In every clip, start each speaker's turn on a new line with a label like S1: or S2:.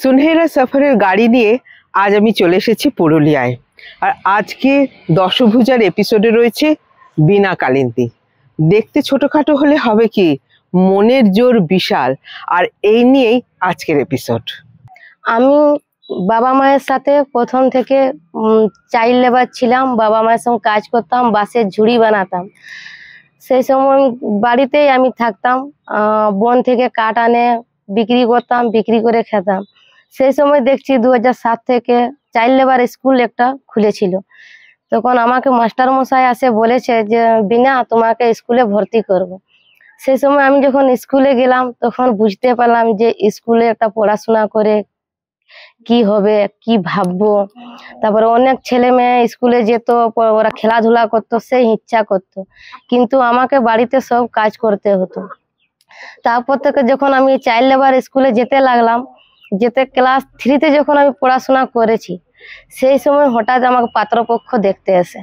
S1: সুনহেরা সফরের গাড়ি নিয়ে আজ আমি চলে এসেছি পুরুলিয়ায়। আর আজকে দশভুজার এপিসোডে রয়েছে বীণা কালিন্দী। দেখতে ছোটখাটো হলে হবে কি, মনের জোর বিশাল। আর এই নিয়েই আজকের এপিসোড।
S2: আমি বাবা মায়ের সাথে প্রথম থেকে চাইল্ড লেবার ছিলাম। বাবা মায়ের সঙ্গে কাজ করতাম, বাঁশের ঝুড়ি বানাতাম। সেই সময় বাড়িতেই আমি থাকতাম, বন থেকে কাঠ আনে বিক্রি করতাম, বিক্রি করে খেতাম। সেই সময় দেখছি 2007 থেকে চাইল্ড লেবার স্কুল একটা খুলেছিল। তখন আমাকে মাস্টার মশাই আসে বলেছে যে বীণা, তোমাকে স্কুলে ভর্তি করব। সেই সময় আমি যখন স্কুলে গেলাম তখন বুঝতে পারলাম যে স্কুলে একটা পড়াশোনা করে কি হবে, কি ভাববো। তারপরে অনেক ছেলে মেয়ে স্কুলে যেত, ওরা খেলাধুলা করতো, সেই ইচ্ছা করতো, কিন্তু আমাকে বাড়িতে সব কাজ করতে হতো। তারপর থেকে যখন আমি চাইল্ড লেবার স্কুলে যেতে লাগলাম, যেতে ক্লাস 3-তে যখন আমি পড়াশোনা করেছি, সেই সময় হঠাৎ আমাকে পাত্রপক্ষ দেখতে আসে।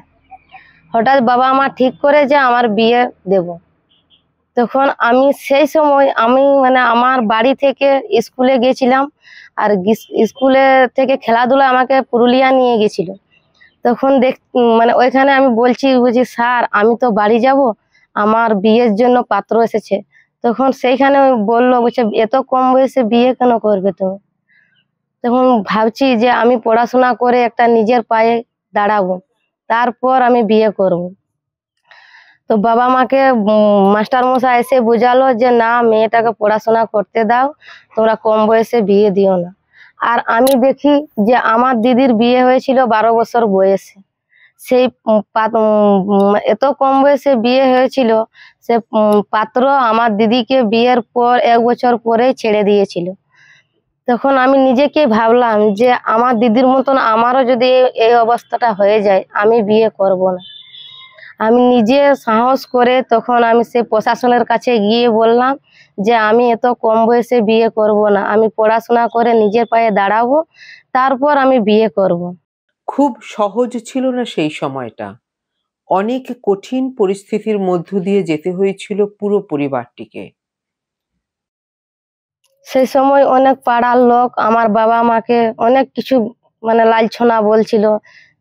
S2: হঠাৎ বাবা মা ঠিক করে যে আমার বিয়ে দেব। তখন আমি সেই সময় আমার বাড়ি থেকে স্কুলে গেছিলাম, আর স্কুলে থেকে খেলাধুলা আমাকে পুরুলিয়া নিয়ে গেছিল। তখন ওইখানে আমি বলছি স্যার, আমি তো বাড়ি যাব, আমার বিয়ের জন্য পাত্র এসেছে। তখন সেইখানে বললো, বলছে এত কম বয়সে বিয়ে কেন করবে তুমি? তখন ভাবছি যে আমি পড়াশোনা করে একটা নিজের পায়ে দাঁড়াবো, তারপর আমি বিয়ে করব। তো বাবা মাকে মাস্টার মশাই এসে বোঝালো যে না, মেয়েটাকে পড়াশোনা করতে দাও, তোমরা কম বয়সে বিয়ে দিও না। আর আমি দেখি যে আমার দিদির বিয়ে হয়েছিল 12 বছর বয়সে। সেই এত কম বয়সে বিয়ে হয়েছিল, সে পাত্র আমার দিদিকে বিয়ের পর 1 বছর পরেই ছেড়ে দিয়েছিল। তখন আমি নিজেকে ভাবলাম যে আমার দিদির মতন আমারও যদি এই অবস্থাটা হয়ে যায়, আমি বিয়ে করব না। আমি নিজে সাহস করে তখন আমি সে প্রশাসনের কাছে গিয়ে বললাম যে আমি এত কম বয়সে বিয়ে করব না, আমি পড়াশোনা করে নিজের পায়ে দাঁড়াবো, তারপর আমি বিয়ে করব।
S1: খুব সহজ ছিল না সেই সময়টা। অনেক কঠিন পরিস্থিতির মধ্য দিয়ে যেতে হয়েছিল পুরো পরিবারটিকে।
S2: সেই সময় অনেক পাড়ার লোক আমার বাবা মাকে অনেক কিছু লাঞ্ছনা বলছিল,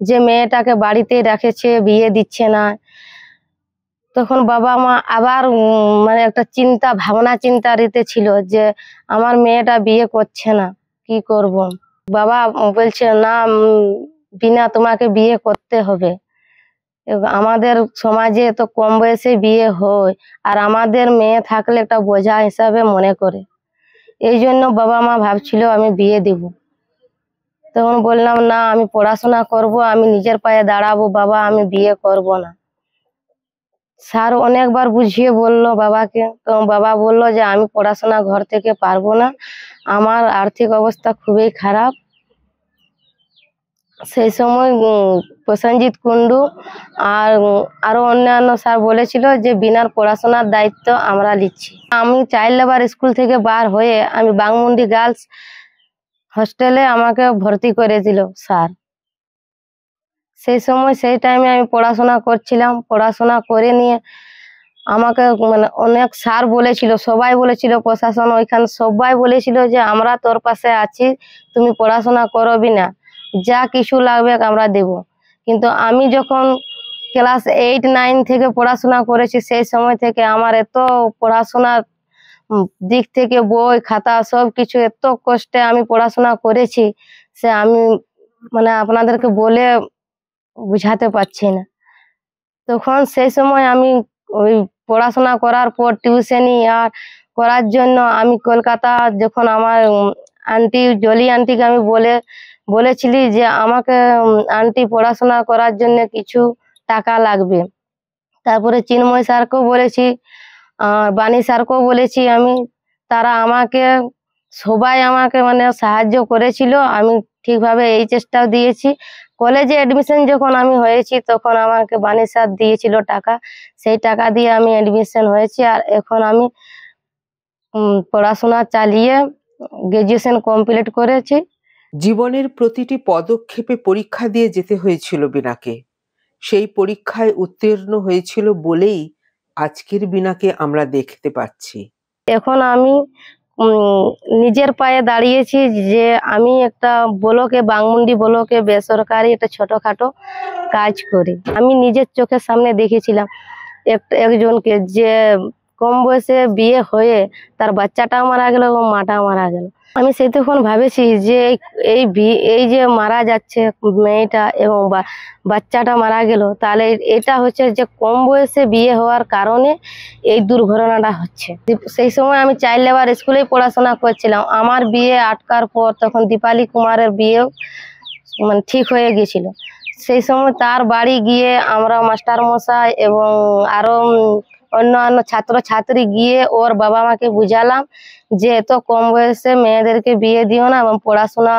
S2: যে মেয়েটাকে বাড়িতেই রেখেছে, বিয়ে দিচ্ছে না। তখন বাবা মা আবার একটা চিন্তারিতে ছিল যে আমার মেয়েটা বিয়ে করছে না, কি করব। বাবা বলছে না বীণা, তোমাকে বিয়ে করতে হবে। আমাদের সমাজে তো কম বয়সে বিয়ে হয়, আর আমাদের মেয়ে থাকলে একটা বোঝা হিসাবে মনে করে। এই জন্য বাবা মা ভাবছিল আমি বিয়ে দিব। তখন বললাম না, আমি পড়াশোনা করব, আমি নিজের পায়ে দাঁড়াবো, বাবা আমি বিয়ে করব না। স্যার অনেকবার বুঝিয়ে বললো বাবাকে, তো বাবা বললো যে আমি পড়াশোনা ঘর থেকে পারবো না, আমার আর্থিক অবস্থা খুবই খারাপ। সেই সময় প্রসেনজিৎ কুন্ডু আর আরো অন্যান্য স্যার বলেছিল যে বীণার পড়াশোনার দায়িত্ব আমরা নিচ্ছি। আমি চাইল্ড লেবার স্কুল থেকে বার হয়ে আমি বাঘমুন্ডি গার্লস হস্টেলে আমাকে ভর্তি করেছিল স্যার। সেই টাইমে আমি পড়াশোনা করছিলাম। পড়াশোনা করে নিয়ে আমাকে অনেক স্যার বলেছিল, সবাই বলেছিল, প্রশাসন ওইখানে সবাই বলেছিল যে আমরা তোর পাশে আছি, তুমি পড়াশোনা করবি না, যা কিছু লাগবে আমরা দেব। কিন্তু আমি যখন ক্লাস 8-9 থেকে পড়াশোনা করেছি, সেই সময় থেকে আমার এত পড়াশোনার দিক থেকে বই খাতা সব কিছু এত কষ্টে আমি পড়াশোনা করেছি, সে আমি আপনাদেরকে বলে বুঝাতে পারছি না। তখন সেই সময় আমি ওই পড়াশোনা করার পর টিউশনি আর করার জন্য আমি কলকাতা, যখন আমার আন্টি জলি আন্টিকে আমি বলেছিলি যে আমাকে আন্টি পড়াশোনা করার জন্য কিছু টাকা লাগবে। তারপরে চিন্ময় স্যারকেও বলেছি, বাণী স্যারকেও বলেছি আমি। তারা সবাই আমাকে সাহায্য করেছিল। আমি ঠিকভাবে এই চেষ্টাও দিয়েছি। কলেজে অ্যাডমিশন যখন আমি হয়েছি, তখন আমাকে বাণী স্যার দিয়েছিল টাকা, সেই টাকা দিয়ে আমি অ্যাডমিশন হয়েছি। আর এখন আমি পড়াশোনা চালিয়ে গ্রাজুয়েশন কমপ্লিট করেছি।
S1: জীবনের প্রতিটি পদক্ষেপে পরীক্ষা দিয়ে যেতে হয়েছিল বীণাকে। সেই পরীক্ষায় উত্তীর্ণ হয়েছিল বলেই আজকের বীণাকে আমরা দেখতে পাচ্ছি।
S2: এখন আমি নিজের পায়ে দাঁড়িয়েছি, যে আমি একটা বাংমুন্ডি ব্লকে বেসরকারি একটা ছোটখাটো কাজ করি। আমি নিজের চোখের সামনে দেখেছিলাম একজনকে, যে কম বয়সে বিয়ে হয়ে তার বাচ্চাটাও মারা গেল এবং মাটাও মারা গেল। আমি সেই তখন ভাবেছি যে এই যে মারা যাচ্ছে মেয়েটা এবং বাচ্চাটা মারা গেল, তাহলে এটা হচ্ছে যে কম বয়সে বিয়ে হওয়ার কারণে এই দুর্ঘটনাটা হচ্ছে। সেই সময় আমি চাইল্ড লেবার স্কুলেই পড়াশোনা করছিলাম। আমার বিয়ে আটকার পর তখন দীপালি কুমারের বিয়েও মানে ঠিক হয়ে গেছিল। সেই সময় তার বাড়ি গিয়ে আমরা মাস্টার মশাই এবং আরো অন্যান্য ছাত্র ছাত্রী গিয়ে ওর বাবা মাকে বুঝালাম যে এত কম বয়সে মেয়েদেরকে বিয়ে দিও না এবং পড়াশোনা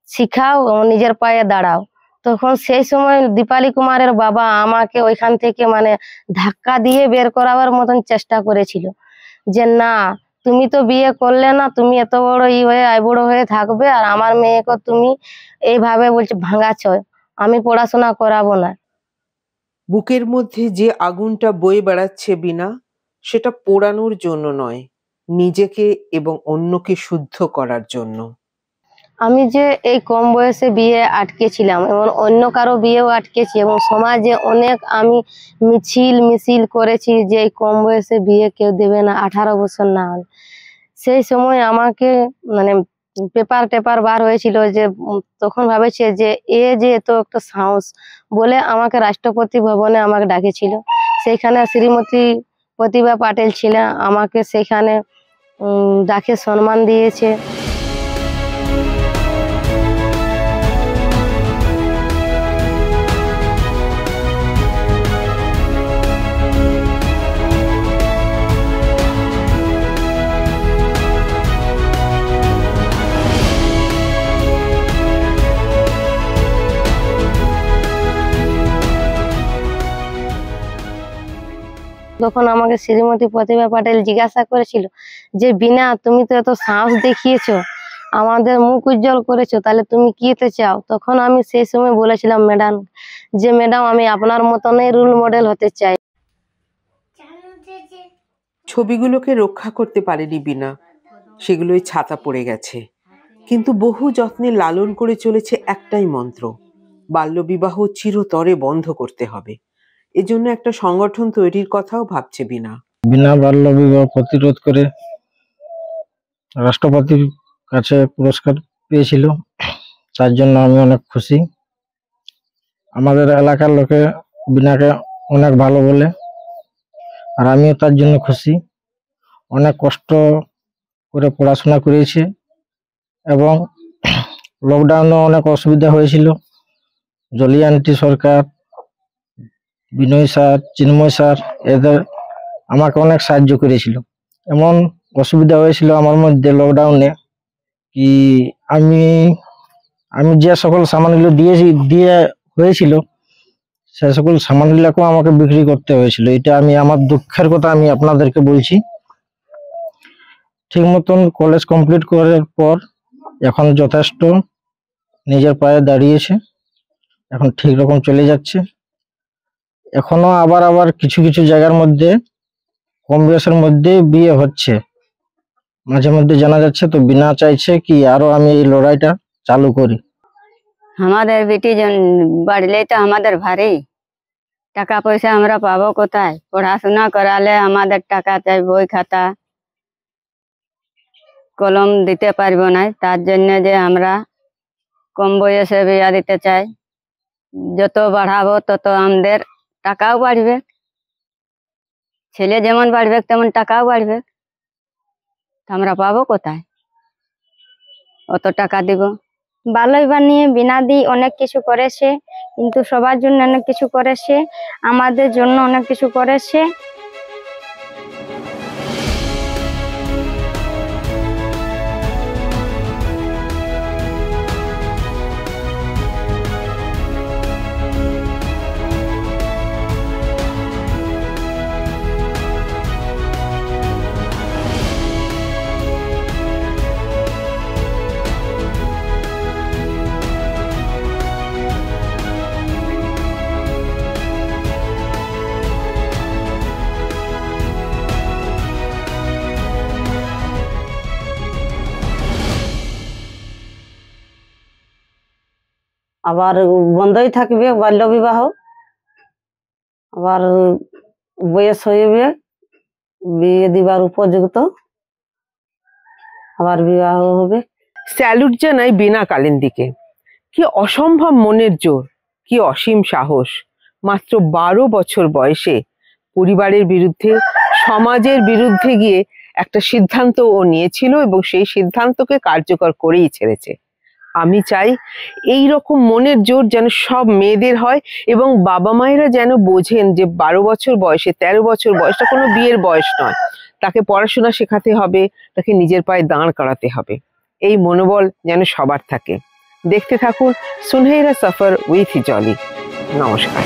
S2: শিখাও এবং নিজের পায়ে দাঁড়াও। তখন সেই সময় দীপালি কুমারের বাবা আমাকে ওইখান থেকে মানে ধাক্কা দিয়ে বের করাবার মতন চেষ্টা করেছিল, যে না তুমি তো বিয়ে করলে না, তুমি এত বড় আইবুড়ো হয়ে থাকবে আর আমার মেয়েকে তুমি এইভাবে বলছে ভাঙাচ্ছ, আমি পড়াশোনা করাবো না।
S1: বুকের মধ্যে যে আগুনটা বয়ে বেড়াচ্ছে বিনা, সেটা পোড়ানোর জন্য নয়, নিজেকে এবং অন্যকে শুদ্ধ করার জন্য।
S2: আমি যে এই কম বয়সে বিয়ে আটকেছিলাম এবং অন্য কারো বিয়েও আটকেছি এবং সমাজে অনেক আমি মিছিল করেছি যে এই কম বয়সে বিয়ে কেউ দেবে না 18 বছর না হলে। সেই সময় আমাকে মানে পেপার বার হয়েছিল, যে তখন ভাবেছে যে এত একটা সাহস বলে আমাকে রাষ্ট্রপতি ভবনে আমাকে ডাকেছিল। সেইখানে শ্রীমতী প্রতিভা পাটিল ছিলেন, আমাকে সেখানে ডাকে সম্মান দিয়েছে। তখন আমাকে শ্রীমতী প্রতিভা পাটিল জিজ্ঞাসা করেছিল যে বিনা, তুমি তো এত সাহস দেখিয়েছো, আমাদের মুখ উজ্জ্বল করেছো, তাহলে তুমি কি হতে চাও? তখন আমি সেই সময় বলেছিলাম ম্যাডাম, যে ম্যাডাম আমি আপনার মতনই রোল মডেল হতে চাই।
S1: ছবিগুলোকে রক্ষা করতে পারেনি বিনা, সেগুলোই ছাতা পড়ে গেছে। কিন্তু বহু যত্নে লালন করে চলেছে একটাই মন্ত্র, বাল্যবিবাহ চিরতরে বন্ধ করতে হবে। এজন্য একটা সংগঠন তৈরির কথাও ভাবছে বিনা।
S3: বিনা বাল্য বিবাহ প্রতিরোধ করে রাষ্ট্রপতির কাছে পুরস্কার পেয়েছিল, তার জন্য আমি অনেক খুশি। আমাদের এলাকার লোকে বিনাকে অনেক ভালো বলে, আর আমিও তার জন্য খুশি। অনেক কষ্ট করে পড়াশোনা করেছে এবং লকডাউনে অনেক অসুবিধা হয়েছিল। জলি আন্টি সরকার, বিনয় স্যার, চিন্ময় স্যার এদের আমাকে অনেক সাহায্য করেছিল। এমন অসুবিধা হয়েছিল আমার মধ্যে লকডাউনে, কি আমি যে সকল সামানগুলো দিয়ে হয়েছিল সে সকল সামানগুলোকেও আমাকে বিক্রি করতে হয়েছিল। এটা আমি আমার দুঃখের কথা আমি আপনাদেরকে বলছি। ঠিক মতন কলেজ কমপ্লিট করার পর এখন যথেষ্ট নিজের পায়ে দাঁড়িয়েছে, এখন ঠিক রকম চলে যাচ্ছে। এখনো আবার কিছু কিছু জায়গার মধ্যে কম বয়সের মধ্যে বিয়ে হচ্ছে, মাঝে মধ্যে জানা যাচ্ছে। তো বিনা চাইছে কি আরো আমি এই লড়াইটা চালু করি।
S4: আমাদের বেটি বাড়লে তো আমাদের ভারী, টাকা পয়সা আমরা পাবো কোথায়? পড়াশোনা করালে আমাদের টাকা চাই, বই খাতা কলম দিতে পারবো না। তার জন্য যে আমরা কম বয়সে বিয়া দিতে চাই। যত বাড়াবো তত আমাদের টাকাও বাড়বে, ছেলে যেমন বাড়বে তেমন টাকাও বাড়বে। আমরা পাবো কোথায় অত টাকা দিব?
S5: বাল্য বিবাহ নিয়ে বিনাদি অনেক কিছু করেছে, কিন্তু সবার জন্য অনেক কিছু করেছে, আমাদের জন্য অনেক কিছু করেছে।
S6: আবার বন্ধই থাকবে বাল্য বিবাহ, আবার বয়স হইবে বিয়ে দিবার উপযুক্ত, আবার বিবাহ হবে।
S1: স্যালুট জানাই বীণা কালিন্দীকে। কি অসম্ভব মনের জোর, কি অসীম সাহস। মাত্র 12 বছর বয়সে পরিবারের বিরুদ্ধে, সমাজের বিরুদ্ধে গিয়ে একটা সিদ্ধান্ত ও নিয়েছিল এবং সেই সিদ্ধান্তকে কার্যকর করেই ছেড়েছে। আমি চাই এই রকম মনের জোর যেন সব মেয়েদের হয় এবং বাবা মায়েরা যেন বোঝেন যে 12 বছর বয়সে, 13 বছর বয়সটা কোনো বিয়ের বয়স নয়। তাকে পড়াশোনা শেখাতে হবে, তাকে নিজের পায়ে দাঁড় করাতে হবে। এই মনোবল যেন সবার থাকে। দেখতে থাকুন সুনহেরা সফর উইথ জলি। নমস্কার।